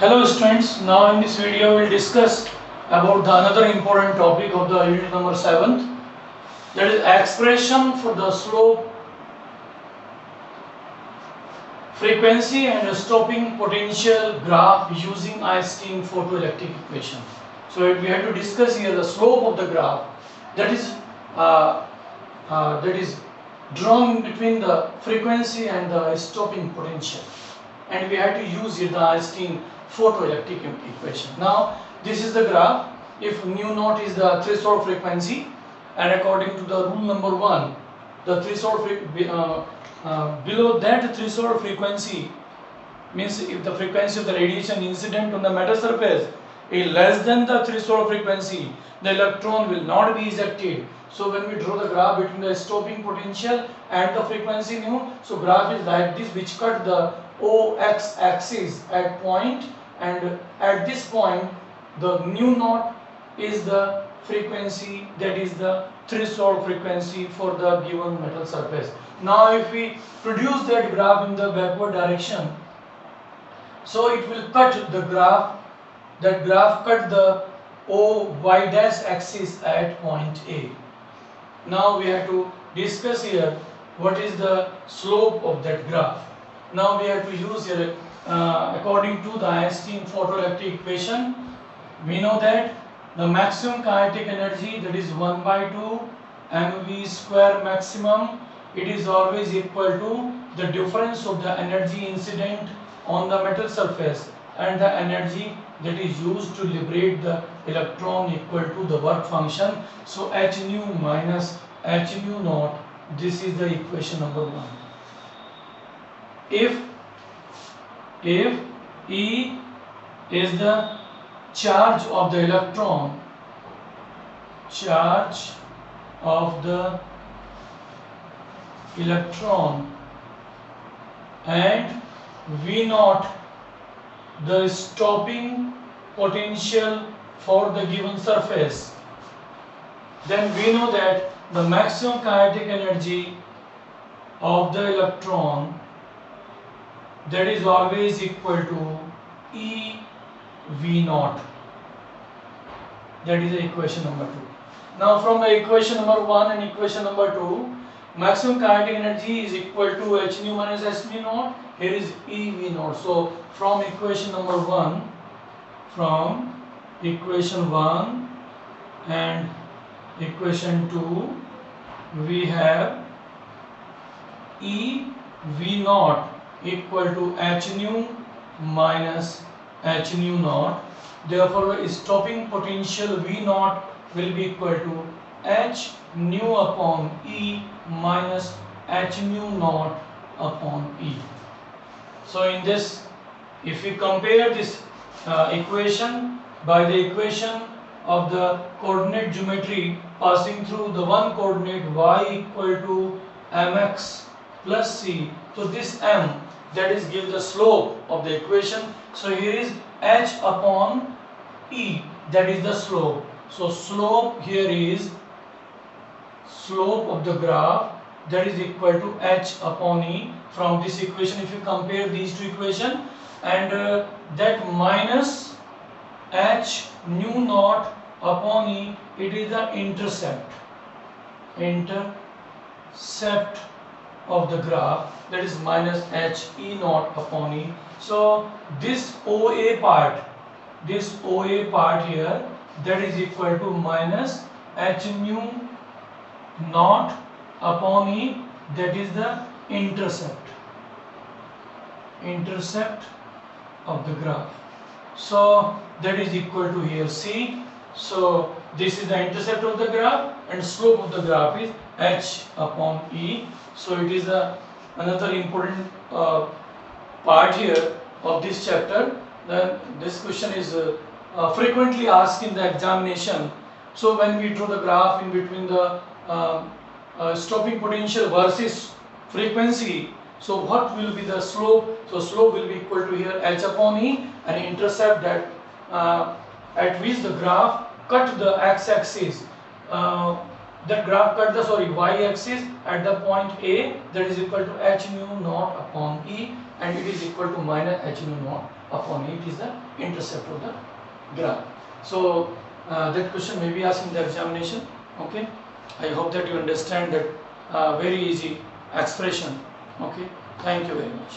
Hello students, now in this video we will discuss about the another important topic of the unit number 7th, that is expression for the slope, frequency and stopping potential graph using Einstein photoelectric equation. So we have to discuss here the slope of the graph that is uh, drawn between the frequency and the stopping potential, and we have to use here the Einstein photoelectric equation. Now this is the graph. If nu naught is the threshold frequency, and according to the rule number 1, the threshold below that threshold frequency means if the frequency of the radiation incident on the metal surface is less than the threshold frequency, the electron will not be ejected. So when we draw the graph between the stopping potential and the frequency nu, so graph is like this, which cut the OX axis at point, and at this point the nu naught is the frequency, that is the threshold frequency for the given metal surface. Now if we produce that graph in the backward direction, so it will cut the graph, that graph cut the OY dash axis at point A. Now we have to discuss here what is the slope of that graph. Now we have to use here according to the Einstein photoelectric equation, we know that the maximum kinetic energy, that is 1 by 2 mv square maximum, it is always equal to the difference of the energy incident on the metal surface and the energy that is used to liberate the electron equal to the work function. So h nu minus h nu naught, this is the equation number 1. If E is the charge of the electron, and V naught the stopping potential for the given surface, then we know that the maximum kinetic energy of the electron, that is always equal to E V naught. That is the equation number 2. Now from the equation number 1 and equation number 2, maximum kinetic energy is equal to h nu minus h nu naught. Here is E V naught. So from equation number 1, and equation 2, we have E V naught equal to h nu minus h nu naught. Therefore the stopping potential V naught will be equal to h nu upon E minus h nu naught upon E. So in this, if we compare this equation by the equation of the coordinate geometry passing through the one coordinate y equal to mx plus c, so this m, that is give the slope of the equation. So here is h upon E, that is the slope. So slope here is slope of the graph, that is equal to h upon E. From this equation, if you compare these two equations, and that minus h nu naught upon E, it is the intercept of the graph, that is minus h e naught upon E. So this OA part here, that is equal to minus h nu naught upon E, that is the intercept of the graph. So that is equal to here C. So this is the intercept of the graph, and slope of the graph is h upon E. So it is another important part here of this chapter. Then this question is frequently asked in the examination. So when we draw the graph in between the stopping potential versus frequency, so what will be the slope? So slope will be equal to here h upon E, and intercept that at which the graph cut the x-axis, that graph cut the y-axis at the point A, that is equal to h nu naught upon E, and it is equal to minus h nu naught upon it is the intercept of the graph. So that question may be asked in the examination. Okay, I hope that you understand that very easy expression. Okay, thank you very much.